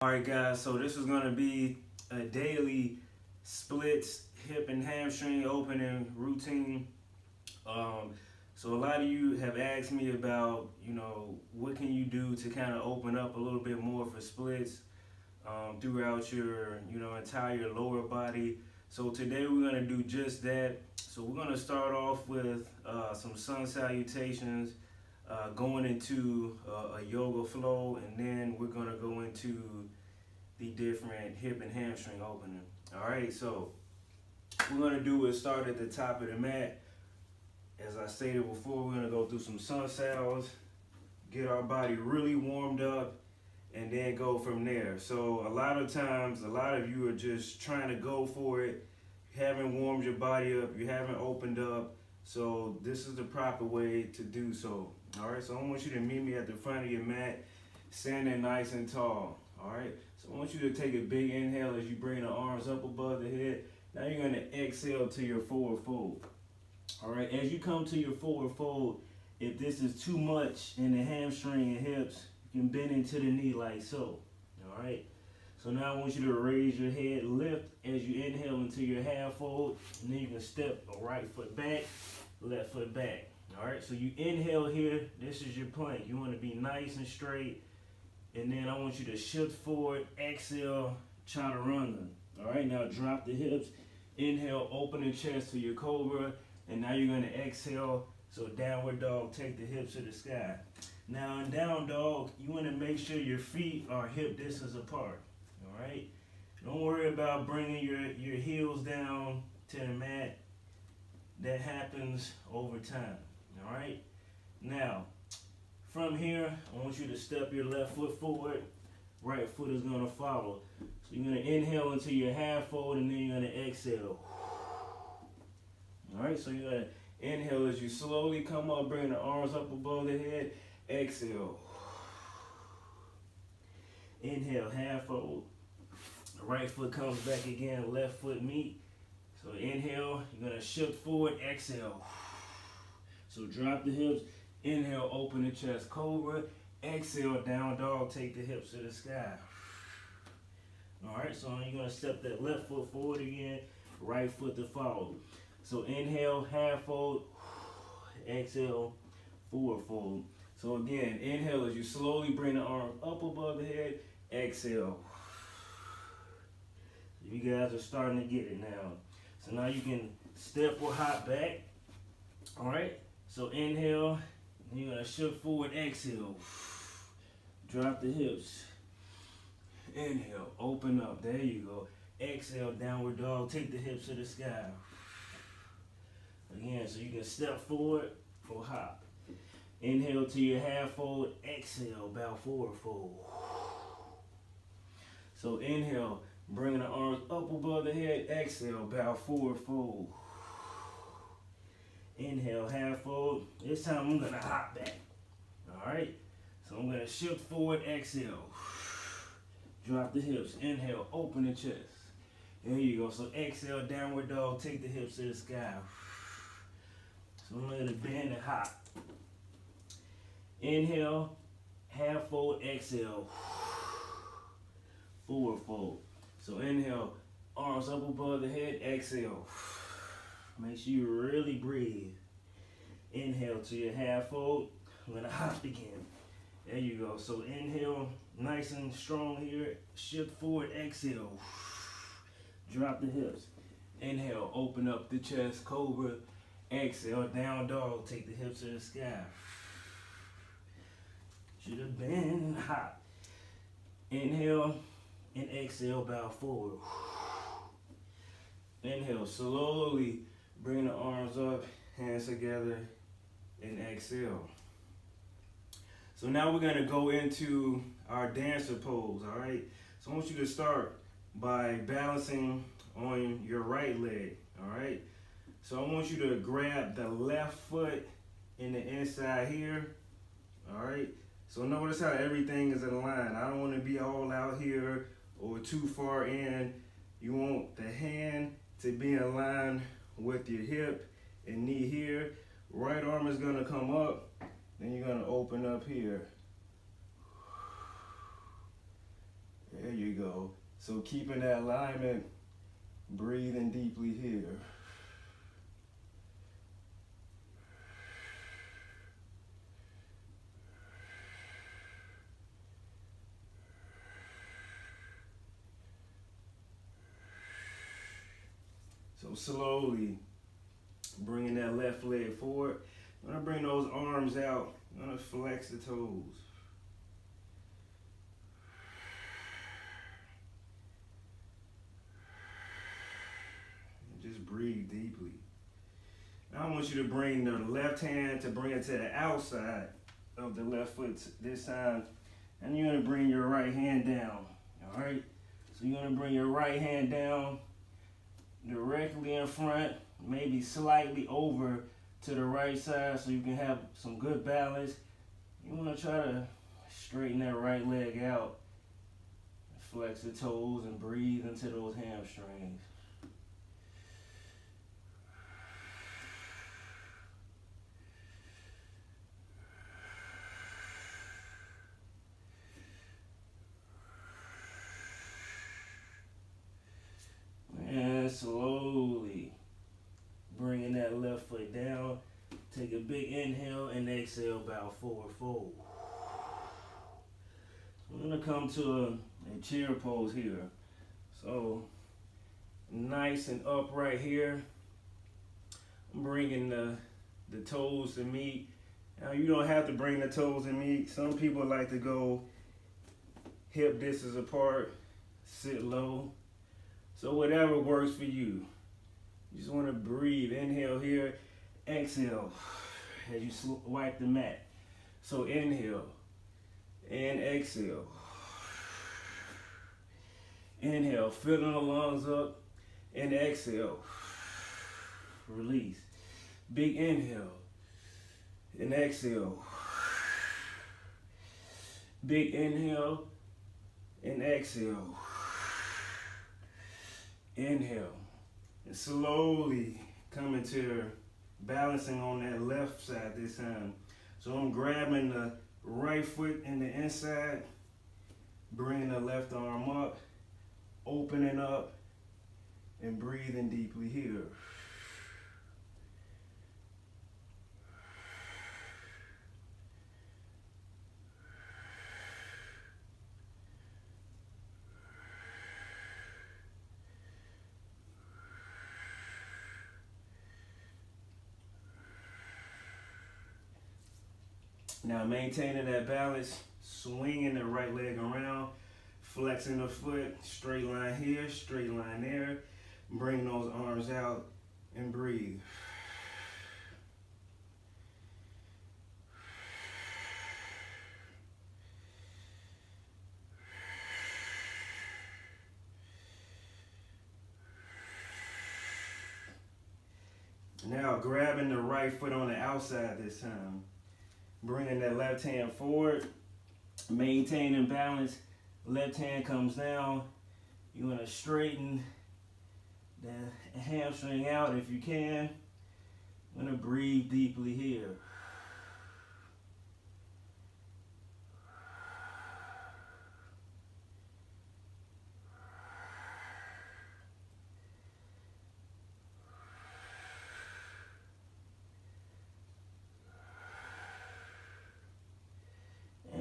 Alright guys, so this is going to be a daily splits, hip and hamstring opening routine. So a lot of you have asked me about, what can you do to kind of open up a little bit more for splits throughout your, entire lower body. So today we're going to do just that. So we're going to start off with some sun salutations, going into a yoga flow, and then we're going to go into the different hip and hamstring opening. All right, so what we're going to do is start at the top of the mat. As I stated before, we're going to go through some sun sals, get our body really warmed up, and then go from there. So a lot of times, a lot of you are just trying to go for it. You haven't warmed your body up, you haven't opened up. So this is the proper way to do so. All right, so I want you to meet me at the front of your mat, standing nice and tall. All right, so I want you to take a big inhale as you bring the arms up above the head. Now you're going to exhale to your forward fold. All right, as you come to your forward fold, if this is too much in the hamstring and hips, you can bend into the knee like so. All right, so now I want you to raise your head, lift as you inhale into your half fold, and then you can step a right foot back, left foot back. All right, so you inhale here, this is your plank. You want to be nice and straight, and then I want you to shift forward, exhale, chaturanga. All right, now drop the hips, inhale, open the chest to your cobra, and now you're going to exhale, so downward dog, take the hips to the sky. Now in down dog, you want to make sure your feet are hip distance apart. All right, don't worry about bringing your heels down to the mat. That happens over time. All right, now from here, I want you to step your left foot forward, right foot is going to follow. So you're going to inhale into your half fold, and then you're going to exhale. All right, so you're going to inhale as you slowly come up, bring the arms up above the head, exhale. Inhale, half fold. Right foot comes back again, left foot meet. So inhale, you're going to shift forward, exhale. So drop the hips, inhale, open the chest, cobra, exhale, down dog, take the hips to the sky. All right, so you're going to step that left foot forward again, right foot to follow. So inhale, half fold, exhale, forward fold. So again, inhale as you slowly bring the arm up above the head, exhale. You guys are starting to get it now. So now you can step or hop back. All right, so inhale, you're going to shift forward, exhale. Drop the hips. Inhale, open up, there you go. Exhale, downward dog, take the hips to the sky. Again, so you can step forward for hop. Inhale to your half fold, exhale, bow forward fold. So inhale, bring the arms up above the head, exhale, bow forward fold. Inhale, half fold. This time I'm gonna hop back. All right, so I'm gonna shift forward, exhale. Drop the hips, inhale, open the chest. There you go, so exhale, downward dog, take the hips to the sky. So I'm gonna bend and hop. Inhale, half fold, exhale, forward fold. So inhale, arms up above the head, exhale. Make sure you really breathe. Inhale to your half fold. I'm gonna hop again. There you go. So inhale, nice and strong here. Shift forward, exhale. Drop the hips. Inhale, open up the chest, cobra. Exhale, down dog, take the hips to the sky. Should have been hop. Inhale and exhale, bow forward. Inhale, slowly bring the arms up, hands together, and exhale. So now we're going to go into our dancer pose, all right? So I want you to start by balancing on your right leg, all right? So I want you to grab the left foot in the inside here, all right? So notice how everything is in line. I don't want to be all out here or too far in. You want the hand to be in line with your hip and knee here. Right arm is going to come up, then you're going to open up here. There you inhale. So keeping that alignment, breathing deeply here. So slowly bringing that left leg forward. I'm gonna bring those arms out. I'm gonna flex the toes. And just breathe deeply. Now I want you to bring the left hand to bring it to the outside of the left foot this time. And you're gonna bring your right hand down. All right? So you're gonna bring your right hand down directly in front, maybe slightly over to the right side so you can have some good balance. You want to try to straighten that right leg out, flex the toes and breathe into those hamstrings. And slowly bringing that left foot down. Take a big inhale and exhale, bow forward fold. I'm gonna come to a chair pose here. So nice and upright here. I'm bringing the toes to meet. Now you don't have to bring the toes to meet. Some people like to go hip distance apart, sit low. So whatever works for you. You just want to breathe. Inhale here, exhale as you wipe the mat. So inhale and exhale. Inhale, filling the lungs up, and exhale. Release. Big inhale and exhale. Big inhale and exhale. Inhale. And slowly coming to balancing on that left side this time. So I'm grabbing the right foot in the inside, bringing the left arm up, opening up, and breathing deeply here. Now maintaining that balance, swinging the right leg around, flexing the foot, straight line here, straight line there. Bring those arms out and breathe. Now grabbing the right foot on the outside this time. Bringing that left hand forward, maintaining balance. Left hand comes down. You want to straighten the hamstring out if you can. I'm going to breathe deeply here.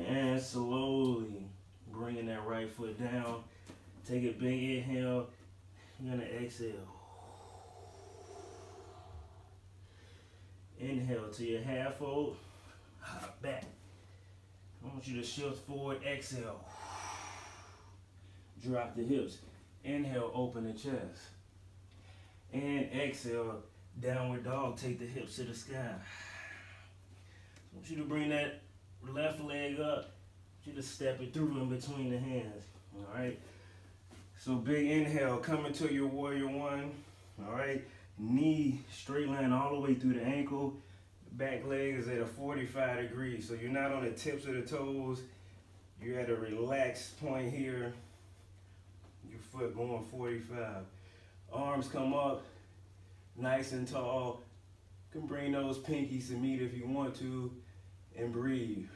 And slowly bringing that right foot down. Take a big inhale. You're going to exhale. Inhale to your half fold. Hop back. I want you to shift forward. Exhale. Drop the hips. Inhale, open the chest. And exhale, downward dog. Take the hips to the sky. I want you to bring that left leg up. I want you to step it through in between the hands. All right. So big inhale, coming to your warrior one. All right. Knee straight line all the way through the ankle. Back leg is at a 45 degrees. So you're not on the tips of the toes. You're at a relaxed point here. Your foot going 45. Arms come up, nice and tall. You can bring those pinkies to meet if you want to, and breathe.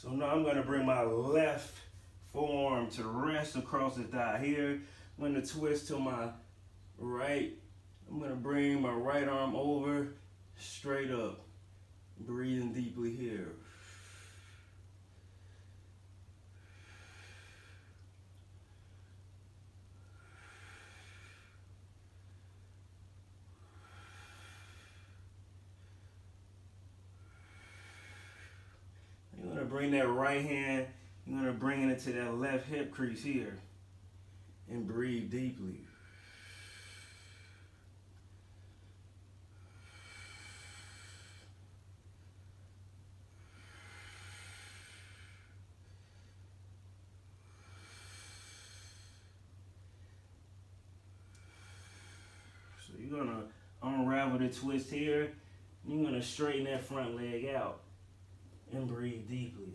So now I'm gonna bring my left forearm to rest across the thigh here. I'm gonna twist to my right. I'm gonna bring my right arm over, straight up. Breathing deeply here. You're gonna bring that right hand, you're gonna bring it into that left hip crease here and breathe deeply. So you're gonna unravel the twist here. You're gonna straighten that front leg out and breathe deeply.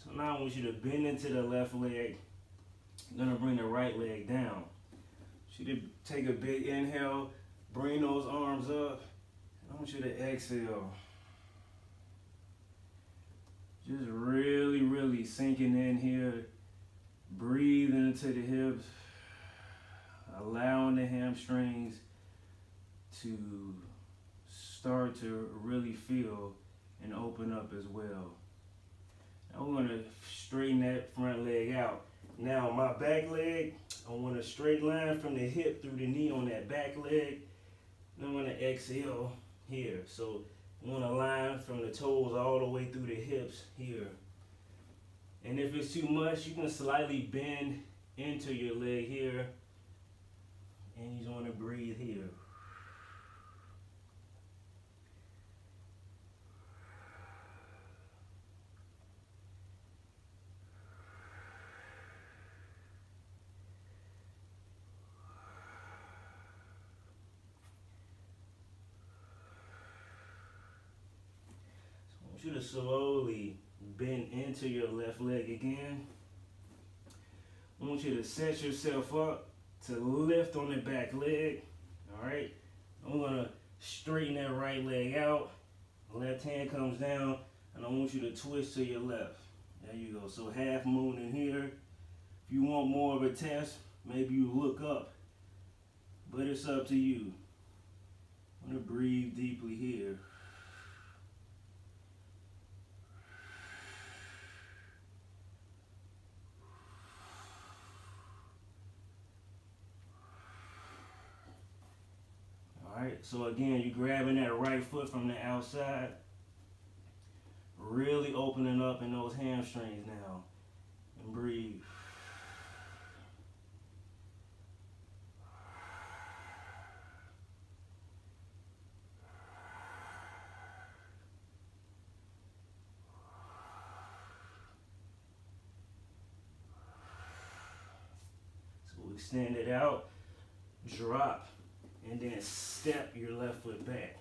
So now I want you to bend into the left leg. You're gonna bring the right leg down. You to take a big inhale, bring those arms up. I want you to exhale. Just really, really sinking in here. Breathing into the hips. Allowing the hamstrings to start to really feel and open up as well. Now we're going to straighten that front leg out. Now my back leg, I want a straight line from the hip through the knee on that back leg. And I'm going to exhale here. So I want a line from the toes all the way through the hips here. And if it's too much, you can slightly bend into your leg here. And you want to breathe here. I want you to slowly bend into your left leg again. I want you to set yourself up to lift on the back leg. All right. I'm gonna straighten that right leg out. Left hand comes down, and I want you to twist to your left. There you go. So half moon in here. If you want more of a test, maybe you look up, but it's up to you. I'm gonna breathe deeply here. Alright, so again, you're grabbing that right foot from the outside, really opening up in those hamstrings now, and breathe. So extend it out, drop, and then step your left foot back.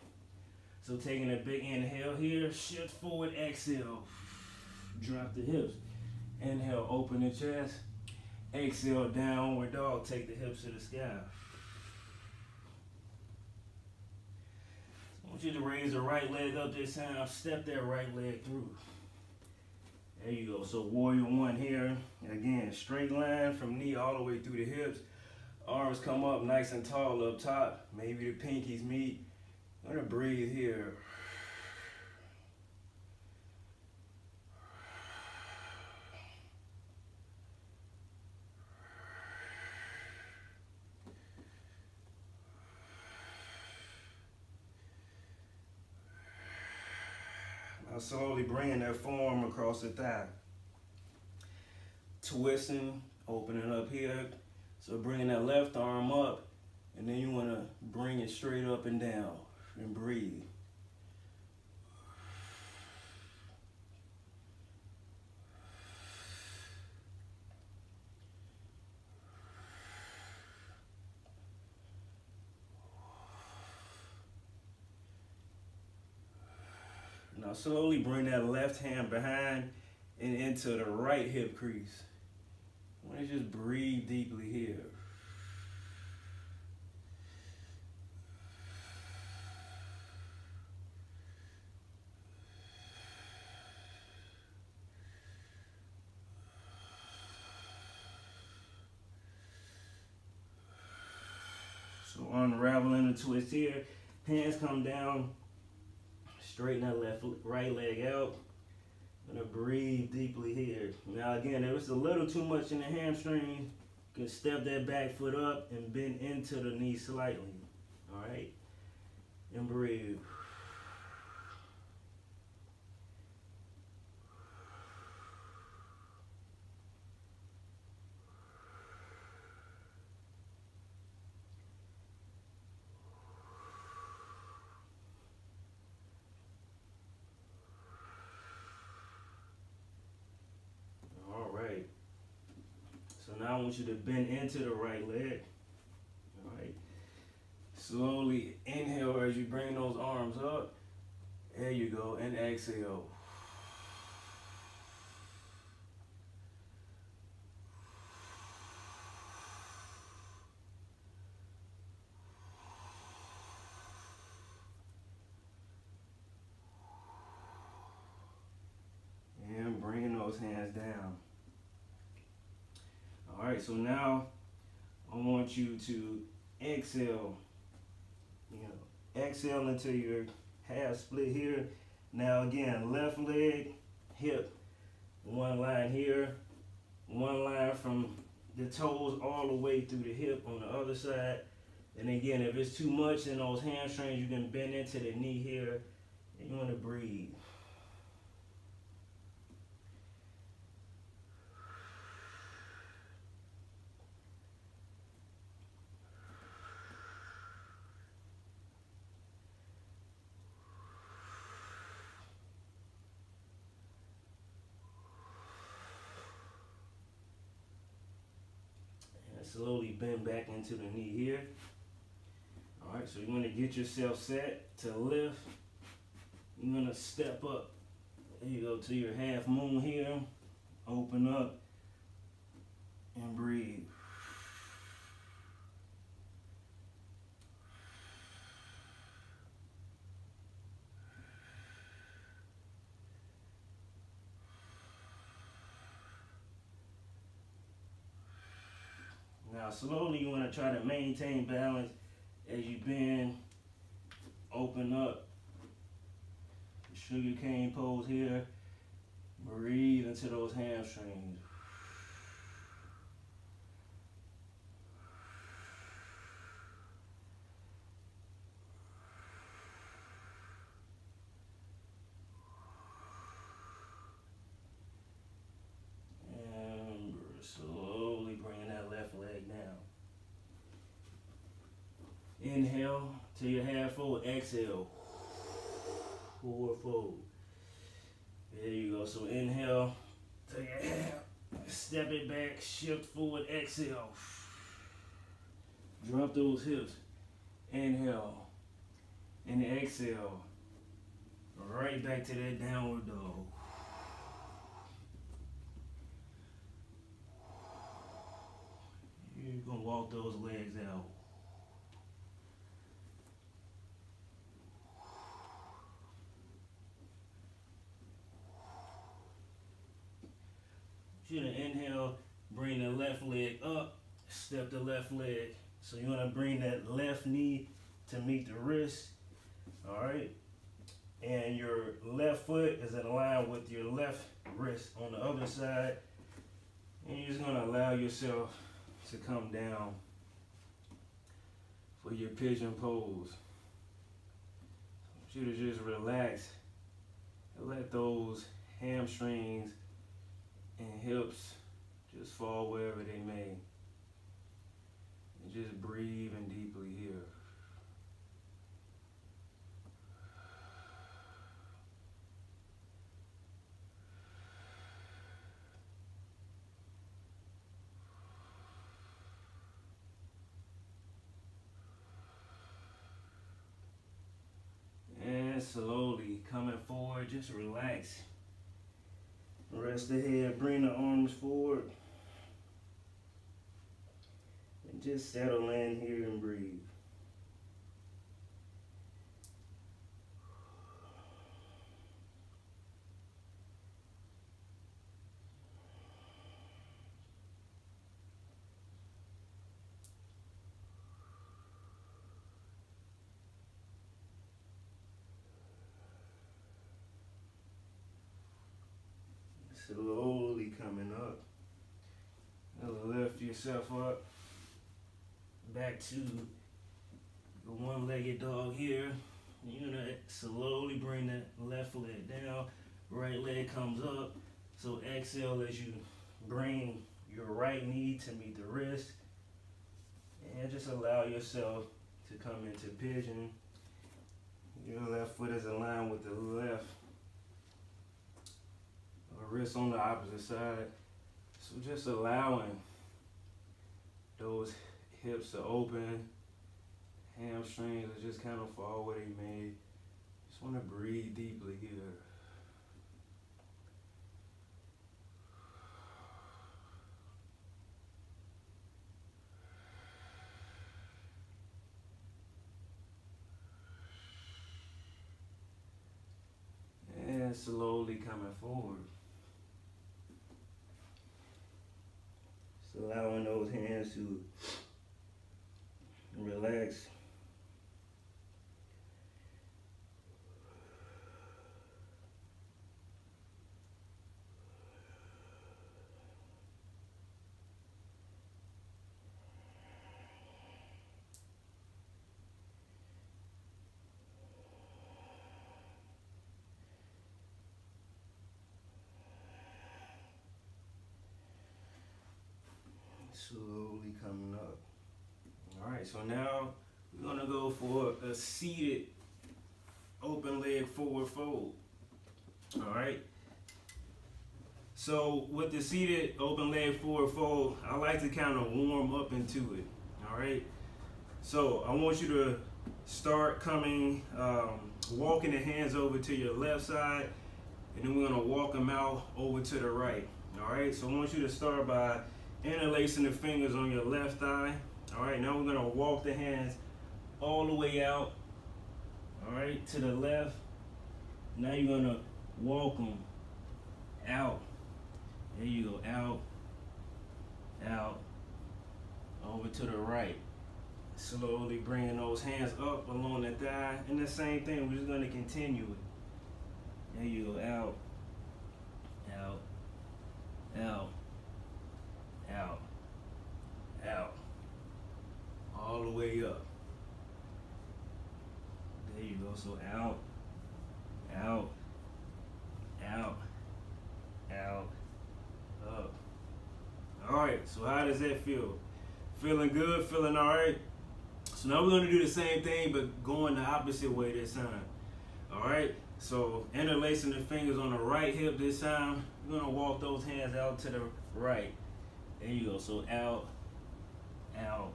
So taking a big inhale here, shift forward, exhale, drop the hips. Inhale, open the chest. Exhale, downward dog, take the hips to the sky. I want you to raise the right leg up this time, step that right leg through. There you go, so warrior one here. Again, straight line from knee all the way through the hips. Arms come up nice and tall up top. Maybe the pinkies meet. I'm gonna breathe here. Now slowly bringing that forearm across the thigh. Twisting, opening up here. So bringing that left arm up, and then you want to bring it straight up and down, and breathe. Now slowly bring that left hand behind and into the right hip crease. I want to just breathe deeply here. So unraveling the twist here, hands come down, straighten that right leg out. I'm gonna breathe deeply here. Now again, if it's a little too much in the hamstring, you can step that back foot up and bend into the knee slightly. All right, and breathe. So now I want you to bend into the right leg. All right. Slowly inhale as you bring those arms up. There you go. And exhale. And bringing those hands down. All right, so now I want you to exhale. Exhale until your half split here. Now again, left leg, hip, one line here, one line from the toes all the way through the hip on the other side. And again, if it's too much in those hamstrings, you can bend into the knee here, and you want to breathe. Slowly bend back into the knee here. All right, so you want to get yourself set to lift. You're going to step up. There you go to your half moon here. Open up and breathe. Now slowly you want to try to maintain balance as you bend, open up. Sugar cane pose here. Breathe into those hamstrings. And slowly bringing that left leg down. Inhale to your half fold, exhale. Forward fold. There you go. So inhale to your half, step it back, shift forward, exhale. Drop those hips. Inhale and exhale. Right back to that downward dog. You're gonna walk those legs out. You're gonna inhale, bring the left leg up, step the left leg. So you wanna bring that left knee to meet the wrist, all right? And your left foot is in line with your left wrist on the other side. And you're just gonna allow yourself to come down for your pigeon pose. I want you to just relax and let those hamstrings and hips just fall wherever they may. And just breathe in deeply here. And slowly coming forward. Just relax. Rest the head, bring the arms forward. And just settle in here and breathe. Slowly coming up. Lift yourself up. Back to the one-legged dog here. You're gonna slowly bring that left leg down. Right leg comes up. So exhale as you bring your right knee to meet the wrist. And just allow yourself to come into pigeon. Your left foot is aligned with the left. Wrist on the opposite side. So just allowing those hips to open, hamstrings to just kind of fall where they may. Just want to breathe deeply here. And slowly coming forward. Just allowing those hands to relax. Slowly coming up. All right, so now we're gonna go for a seated open leg forward fold. All right. So with the seated open leg forward fold, I like to kind of warm up into it. All right. So I want you to start coming, walking the hands over to your left side, and then we're gonna walk them out over to the right. All right. So I want you to start by interlacing the fingers on your left thigh. All right, now we're gonna walk the hands all the way out, all right, to the left. Now you're gonna walk them out. There you go, out, out, over to the right. Slowly bringing those hands up along the thigh. And the same thing, we're just gonna continue it. There you go, out, out, out, out, out, all the way up. There you go. So out, out, out, out, up. All right. So how does that feel? Feeling good? Feeling all right? So now we're going to do the same thing, but going the opposite way this time. All right. So interlacing the fingers on the right hip this time. We're going to walk those hands out to the right. There you go. So out, out.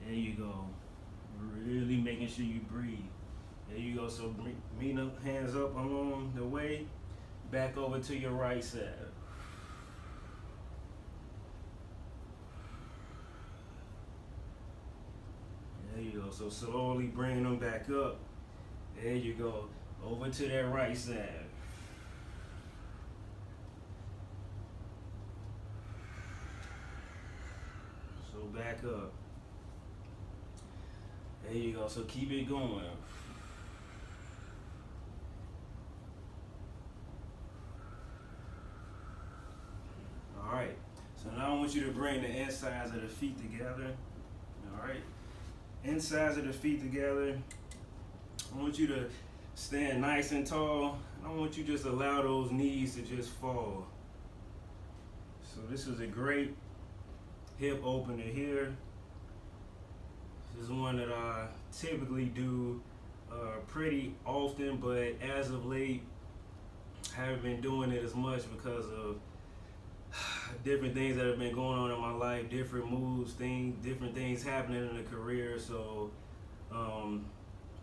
There you go. Really making sure you breathe. There you go. So bring the hands up along the way. Back over to your right side. There you go. So slowly bring them back up. There you go. Over to that right side. So back up. There you go. So keep it going. All right. So now I want you to bring the insides of the feet together. All right. Insides of the feet together. I want you to stand nice and tall. I want you to just allow those knees to just fall. So this is a great hip opener here. This is one that I typically do pretty often, but as of late, I haven't been doing it as much because of different things that have been going on in my life, different moves, different things happening in the career. So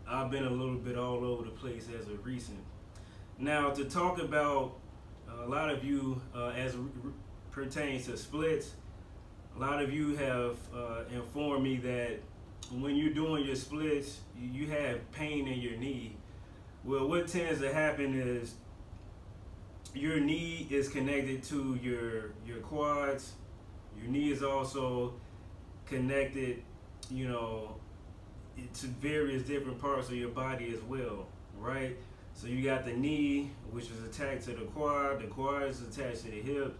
I've been a little bit all over the place as of recent. Now, to talk about a lot of you as pertains to splits, a lot of you have informed me that when you're doing your splits, you have pain in your knee. Well, what tends to happen is your knee is connected to your quads. Your knee is also connected, you know, to various different parts of your body as well, right? So you got the knee, which is attached to the quad is attached to the hip,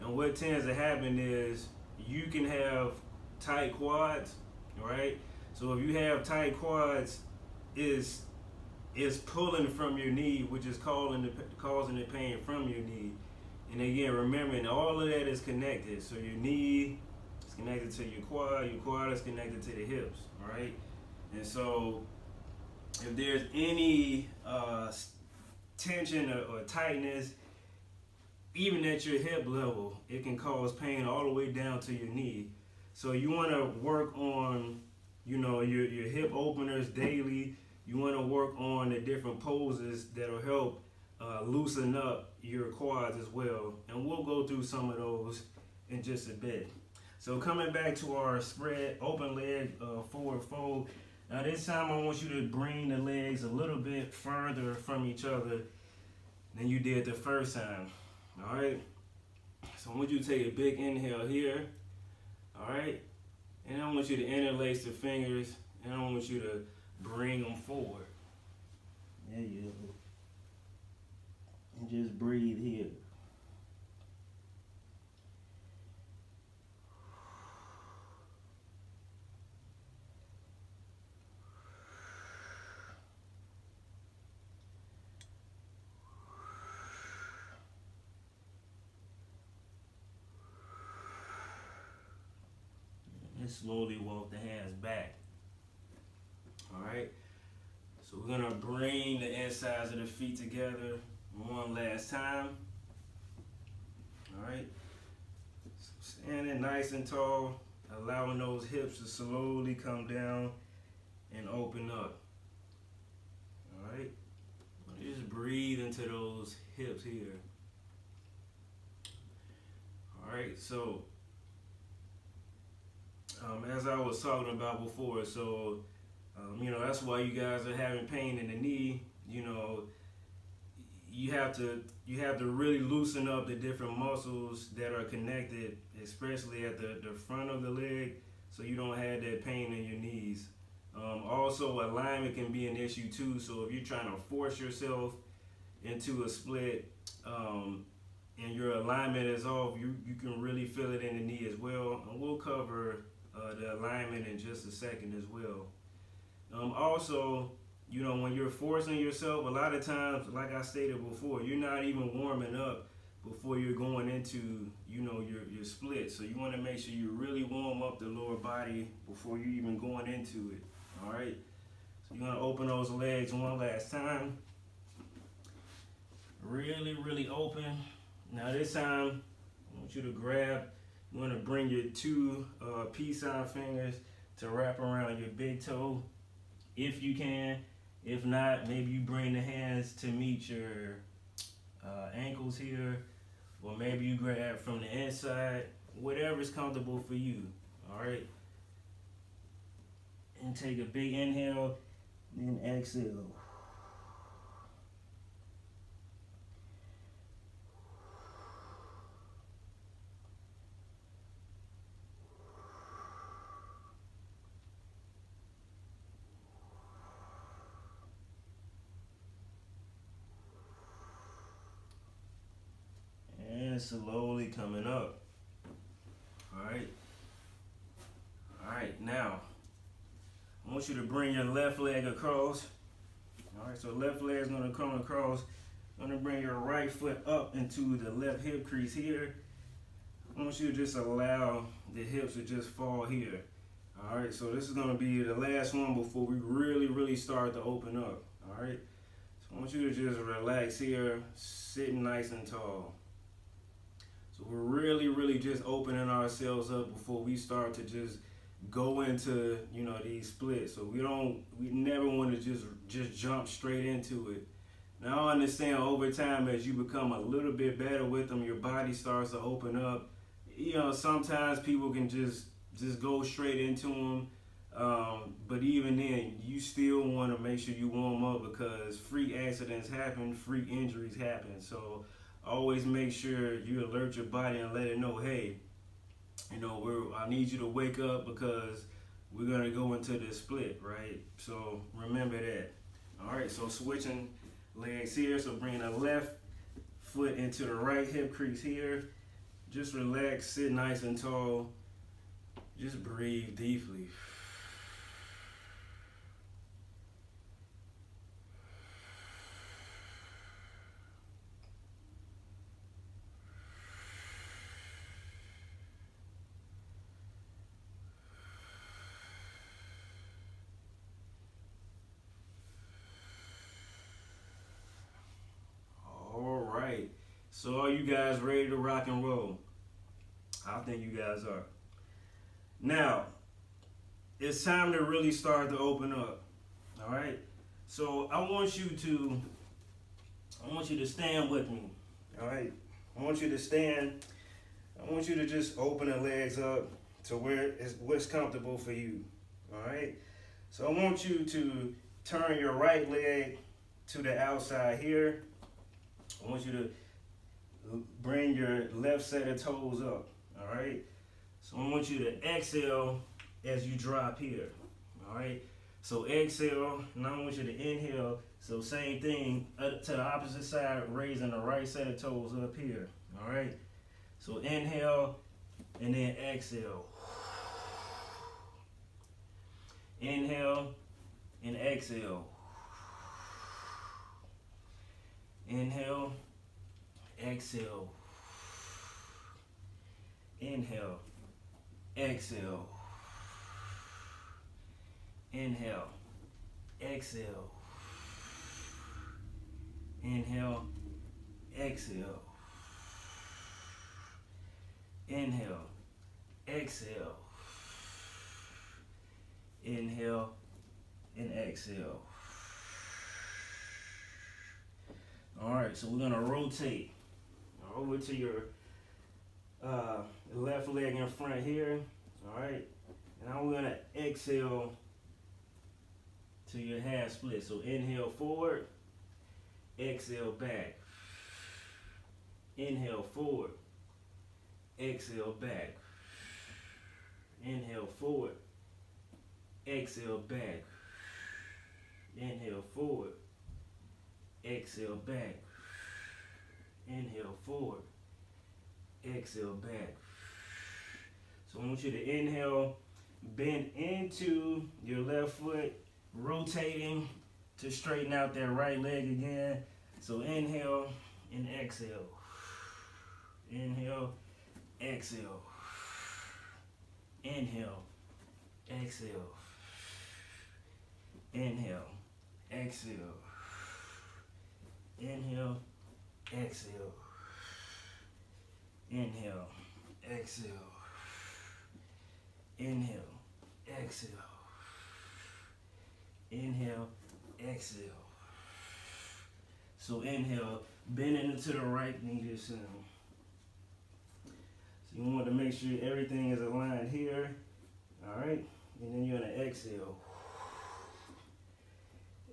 and what tends to happen is you can have tight quads, right? So if you have tight quads, is pulling from your knee, which is causing the pain from your knee. And again, remembering all of that is connected. So your knee is connected to your quad is connected to the hips, right? And so if there's any tension or tightness, even at your hip level, it can cause pain all the way down to your knee. So you want to work on, you know, your hip openers daily. You want to work on the different poses that'll help loosen up your quads as well. And we'll go through some of those in just a bit. So coming back to our spread, open leg forward fold. Now this time I want you to bring the legs a little bit further from each other than you did the first time. All right. So I want you to take a big inhale here. All right. And I want you to interlace the fingers, and I want you to bring them forward. There you go. And just breathe here. And slowly walk the hands back. All right. So we're gonna bring the insides of the feet together one last time. All right. So standing nice and tall, allowing those hips to slowly come down and open up. All right. Just breathe into those hips here. All right. So as I was talking about before, so you know, that's why you guys are having pain in the knee. You know, you have to really loosen up the different muscles that are connected, especially at the front of the leg, so you don't have that pain in your knees. Also, alignment can be an issue too. So if you're trying to force yourself into a split and your alignment is off, you can really feel it in the knee as well. And we'll cover the alignment in just a second as well. Also, you know, when you're forcing yourself, a lot of times, like I stated before, you're not even warming up before you're going into, you know, your split. So you want to make sure you really warm up the lower body before you even going into it. All right. So you're gonna open those legs one last time. Really, really open. Now this time, I want you to grab. You want to bring your two peace sign fingers to wrap around your big toe, if you can. If not, maybe you bring the hands to meet your ankles here, or maybe you grab from the inside, whatever is comfortable for you. All right. And take a big inhale, then exhale. And slowly coming up. All right. All right, now I want you to bring your left leg across. All right, so left leg is going to come across. I'm going to bring your right foot up into the left hip crease here. I want you to just allow the hips to just fall here. All right, so this is going to be the last one before we really start to open up. All right, so I want you to just relax here, sitting nice and tall. So we're really just opening ourselves up before we start to just go into, you know, these splits. So we never want to just jump straight into it. Now I understand over time as you become a little bit better with them, your body starts to open up. You know, sometimes people can just go straight into them. But even then, you still want to make sure you warm up because freak accidents happen, freak injuries happen. So always make sure you alert your body and let it know, hey, you know, I need you to wake up because we're gonna go into this split, right? So remember that. All right, so switching legs here. So bringing the left foot into the right hip crease here. Just relax, sit nice and tall. Just breathe deeply. All right. So are you guys ready to rock and roll? I think you guys are. Now, it's time to really start to open up. All right. So I want you to stand with me. All right. I want you to stand. I want you to just open the legs up to what's comfortable for you. All right. So I want you to turn your right leg to the outside here. I want you to bring your left set of toes up. All right. So I want you to exhale as you drop here. All right. So exhale. Now I want you to inhale. So same thing to the opposite side, raising the right set of toes up here. All right. So inhale and then exhale. Inhale and exhale. Inhale, exhale. Inhale, exhale. Inhale, exhale. Inhale, exhale. Inhale, exhale. Inhale and exhale. All right, so we're gonna rotate over to your left leg in front here. All right, and now we're gonna exhale to your half split. So inhale forward, exhale back. Inhale forward, exhale back. Inhale forward, exhale back. Inhale forward, exhale back. Inhale forward, exhale back. So I want you to inhale, bend into your left foot, rotating to straighten out that right leg again. So inhale and exhale. Inhale, exhale. Inhale, exhale. Inhale, exhale. Inhale, exhale. Inhale, exhale. Inhale, exhale. Inhale, exhale. So inhale, bending into the right knee this time. So you want to make sure everything is aligned here. All right, and then you're gonna exhale.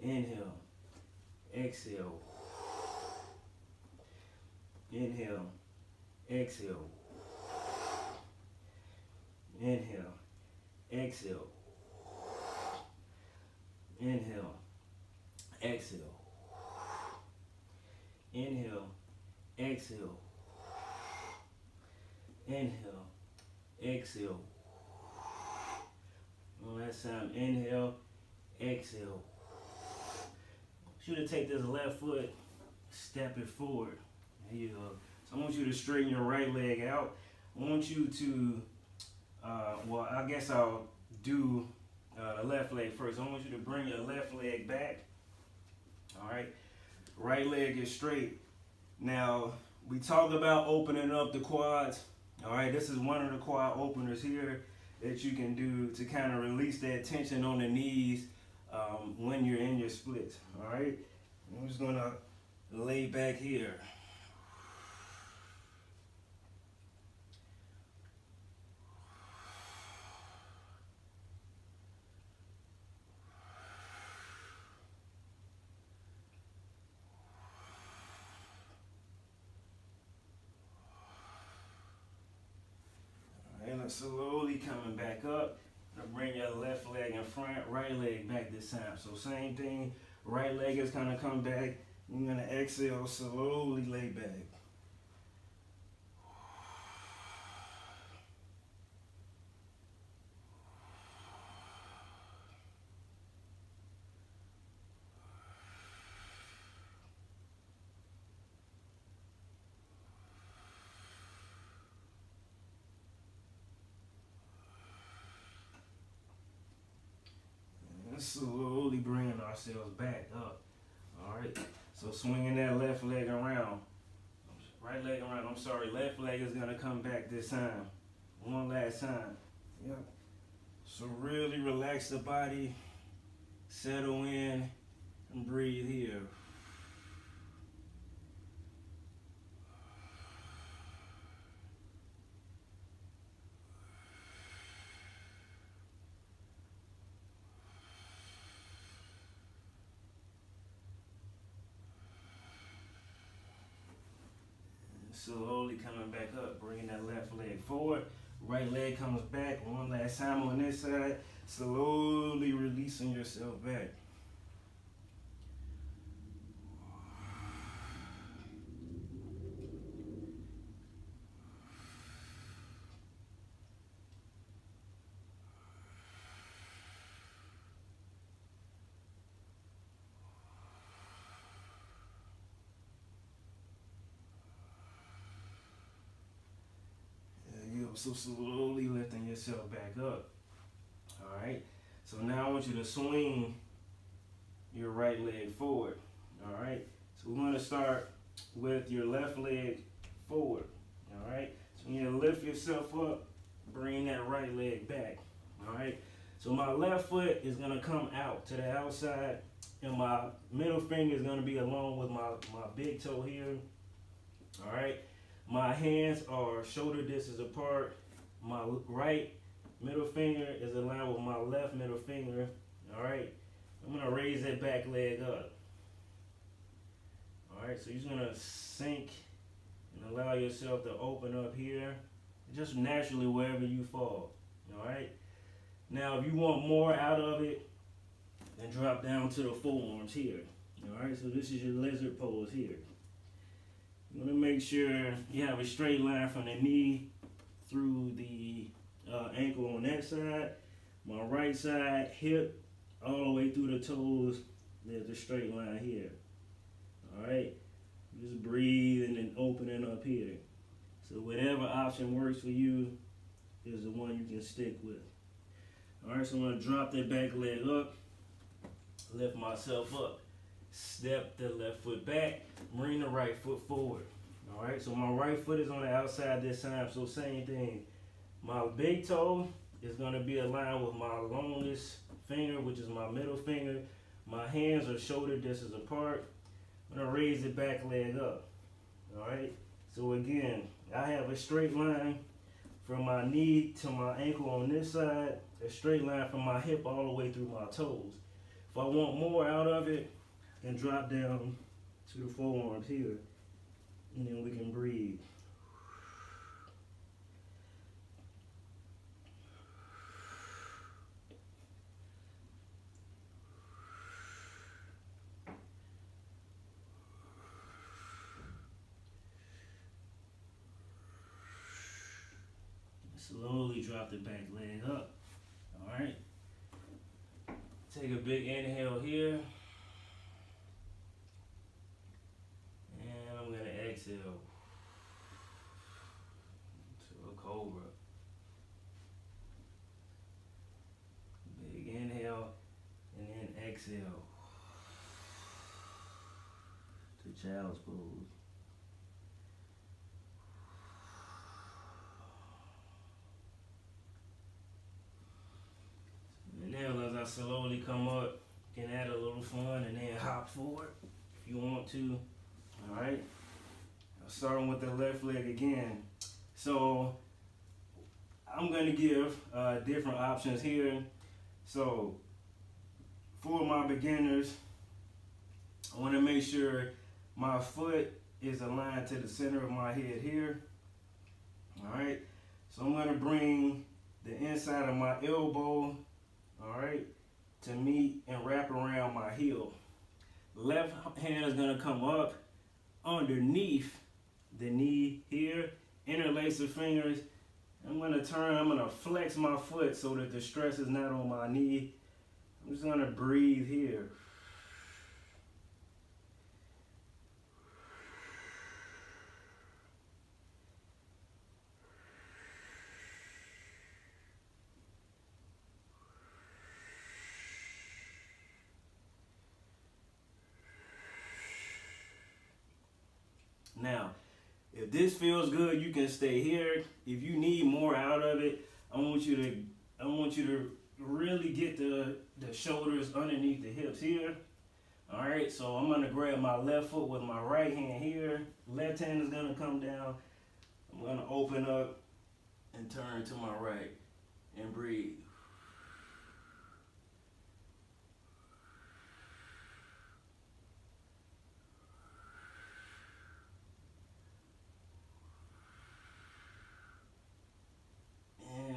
Inhale, exhale. Inhale, exhale. Inhale, exhale. Inhale, exhale. Inhale, exhale. Inhale, exhale. One last time, inhale, exhale. You to take this left foot, step it forward. There you go. So I want you to straighten your right leg out. I want you to, well, I guess I'll do the left leg first. I want you to bring your left leg back. All right. Right leg is straight. Now, we talk about opening up the quads. All right. This is one of the quad openers here. that you can do to kind of release that tension on the knees when you're in your splits. All right, I'm just gonna lay back here. And slowly coming back up. Now bring your left leg in front, right leg back this time. So same thing, right leg is gonna come back. You're gonna exhale, slowly lay back. And slowly bringing ourselves back up. All right, so swinging that left leg around. Right leg around, I'm sorry, left leg is gonna come back this time. One last time. Yep. So really relax the body, settle in, and breathe here. Slowly coming back up, bringing that left leg forward. Right leg comes back one last time on this side. Slowly releasing yourself back. So slowly lifting yourself back up. All right. So now I want you to swing your right leg forward. All right. So we're going to start with your left leg forward. All right. So you're going to lift yourself up, bring that right leg back. All right. So my left foot is going to come out to the outside, and my middle finger is going to be along with my big toe here. All right. My hands are shoulder distance apart. My right middle finger is aligned with my left middle finger. All right. I'm going to raise that back leg up. All right. So you're just going to sink and allow yourself to open up here, just naturally wherever you fall. All right. Now, if you want more out of it, then drop down to the forearms here. All right. So this is your lizard pose here. You want to make sure you have a straight line from the knee through the ankle on that side. My right side, hip, all the way through the toes. There's a straight line here. All right. Just breathing and opening up here. So whatever option works for you is the one you can stick with. All right. So I'm going to drop that back leg up, lift myself up. Step the left foot back, bring the right foot forward. All right, so my right foot is on the outside this time, so same thing. My big toe is going to be aligned with my longest finger, which is my middle finger. My hands are shoulder distance apart. I'm going to raise the back leg up. All right, so again, I have a straight line from my knee to my ankle on this side, a straight line from my hip all the way through my toes. If I want more out of it, and drop down to the forearms here, and then we can breathe. Slowly drop the back leg up. All right. Take a big inhale here. Exhale to a cobra. Big inhale and then exhale to child's pose. Now slowly come up, you can add a little fun and then hop forward if you want to. Alright, starting with the left leg again. So I'm going to give different options here. So for my beginners, I want to make sure my foot is aligned to the center of my head here. Alright, so I'm going to bring the inside of my elbow, alright, to meet and wrap around my heel. Left hand is going to come up underneath the knee here, interlace the fingers. I'm going to turn, I'm going to flex my foot so that the stress is not on my knee. I'm just going to breathe here. Now, if this feels good, you can stay here. If you need more out of it, I want you to really get the shoulders underneath the hips here. All right, so I'm gonna grab my left foot with my right hand here. Left hand is gonna come down. I'm gonna open up and turn to my right and breathe.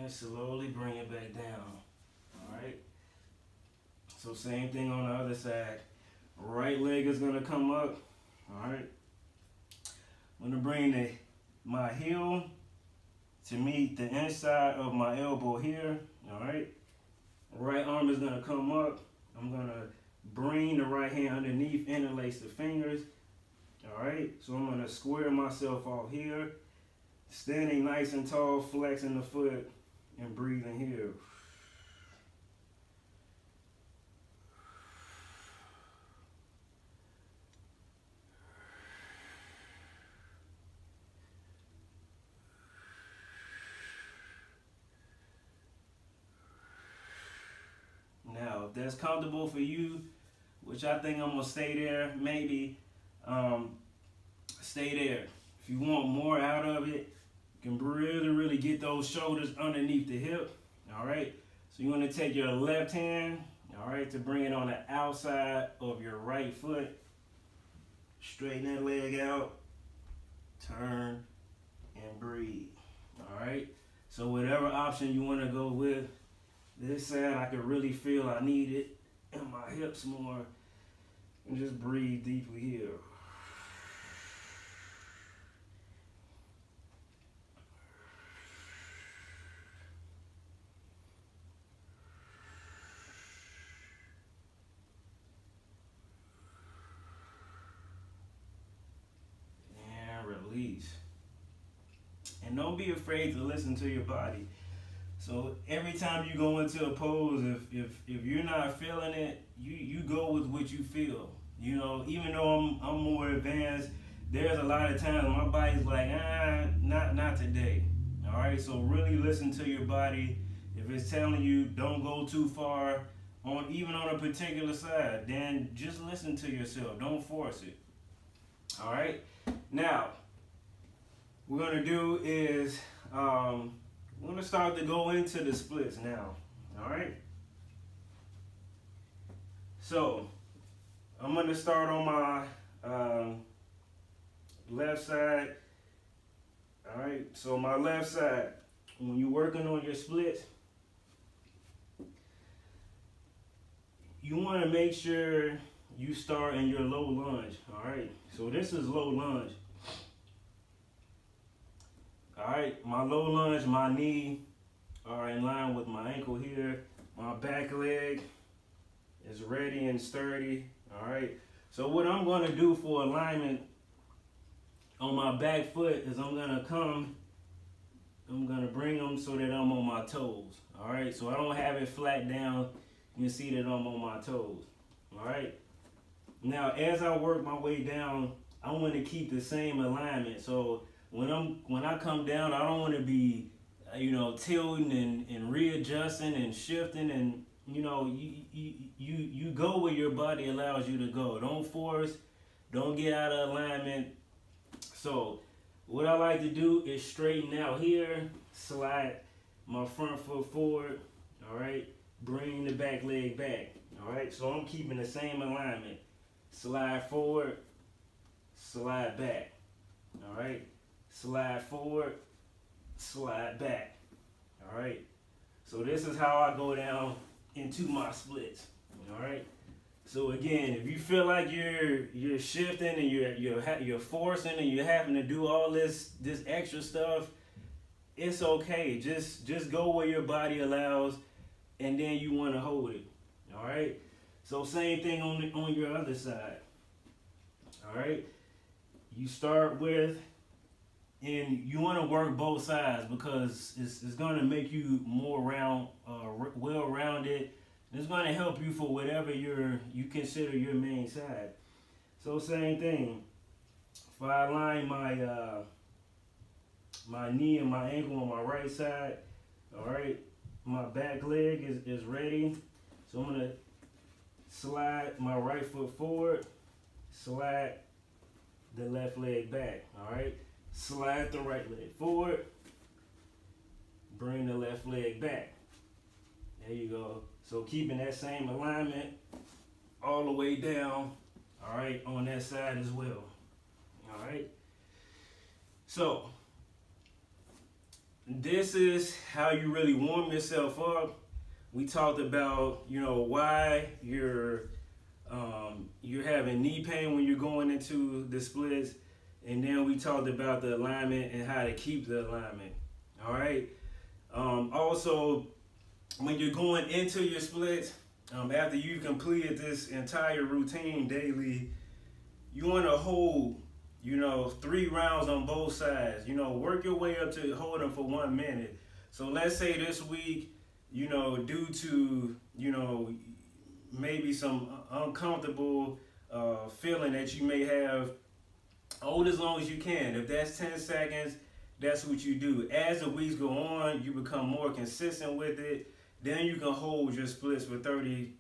Slowly bring it back down. Alright. So same thing on the other side. Right leg is gonna come up. Alright. I'm gonna bring my heel to meet the inside of my elbow here. Alright. Right arm is gonna come up. I'm gonna bring the right hand underneath, interlace the fingers. Alright. So I'm gonna square myself off here. Standing nice and tall, flexing the foot. And breathing here. Now, if that's comfortable for you, which I think I'm gonna stay there, maybe stay there. If you want more out of it, you can really get those shoulders underneath the hip. All right, so you want to take your left hand, all right, to bring it on the outside of your right foot. Straighten that leg out, turn, and breathe. All right, so whatever option you want to go with, this side I can really feel I need it in my hips more, and just breathe deeply here. And don't be afraid to listen to your body. So every time you go into a pose, if you're not feeling it, you go with what you feel. You know, even though I'm more advanced, there's a lot of times my body's like, not today. All right, so really listen to your body. If it's telling you don't go too far even on a particular side, then just listen to yourself. Don't force it. All right. Now, what we're gonna do is we're gonna start to go into the splits now. All right. So I'm gonna start on my left side. All right. So my left side, when you're working on your splits, you want to make sure you start in your low lunge. All right. So this is low lunge. Alright, my low lunge, my knee are in line with my ankle here. My back leg is ready and sturdy. Alright, so what I'm going to do for alignment on my back foot is I'm going to bring them so that I'm on my toes. Alright, so I don't have it flat down. You can see that I'm on my toes. Alright, now as I work my way down, I want to keep the same alignment. So when I come down, I don't want to be, tilting and readjusting and shifting and you go where your body allows you to go. Don't force, don't get out of alignment. So what I like to do is straighten out here, slide my front foot forward, all right, bring the back leg back, all right. So I'm keeping the same alignment. Slide forward, slide back, all right. Slide forward, slide back, all right. So this is how I go down into my splits, all right. So again, if you feel like you're shifting and you're forcing and you're having to do all this extra stuff, it's okay. Just go where your body allows, and then you want to hold it. All right. So same thing on your other side. All right. You start with, and you want to work both sides because it's going to make you more well-rounded. It's going to help you for whatever you consider your main side. So same thing. If I align my knee and my ankle on my right side, all right, my back leg is ready. So I'm going to slide my right foot forward, slide the left leg back, all right. Slide the right leg forward, bring the left leg back. There you go. So keeping that same alignment all the way down, all right, on that side as well, all right. So this is how you really warm yourself up. We talked about, why you're having knee pain when you're going into the splits, and then we talked about the alignment and how to keep the alignment, all right. Also, when you're going into your splits, after you've completed this entire routine daily, you want to hold, 3 rounds on both sides. Work your way up to holding for 1 minute. So let's say this week, due to, maybe some uncomfortable feeling that you may have, hold as long as you can. If that's 10 seconds, that's what you do. As the weeks go on, you become more consistent with it. Then you can hold your splits for 30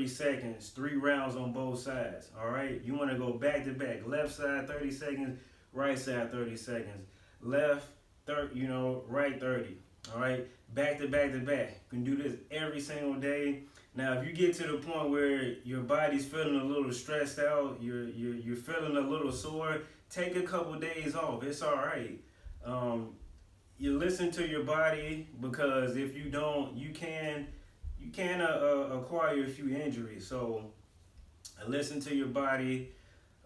seconds, 3 rounds on both sides, all right? You want to go back to back. Left side, 30 seconds, right side, 30 seconds. Left, right, 30, all right? Back to back to back. You can do this every single day. Now, if you get to the point where your body's feeling a little stressed out, you're feeling a little sore, take a couple days off. It's all right. You listen to your body, because if you don't, you can acquire a few injuries. So listen to your body,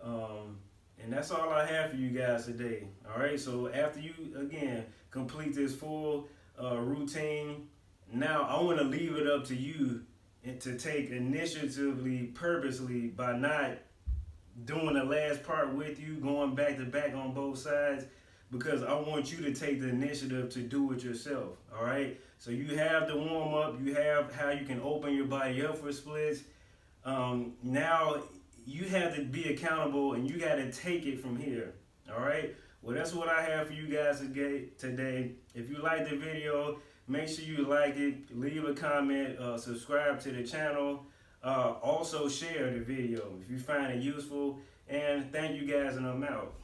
and that's all I have for you guys today. All right. So after you again complete this full routine, now I want to leave it up to you and to take initiatively, purposely, by not doing the last part with you, going back to back on both sides, because I want you to take the initiative to do it yourself, all right? So you have the warm-up, you have how you can open your body up for splits. Now you have to be accountable, and you got to take it from here, all right? Well, that's what I have for you guys today. If you like the video, make sure you like it, leave a comment, subscribe to the channel. Also share the video if you find it useful. And thank you guys, and I'm out.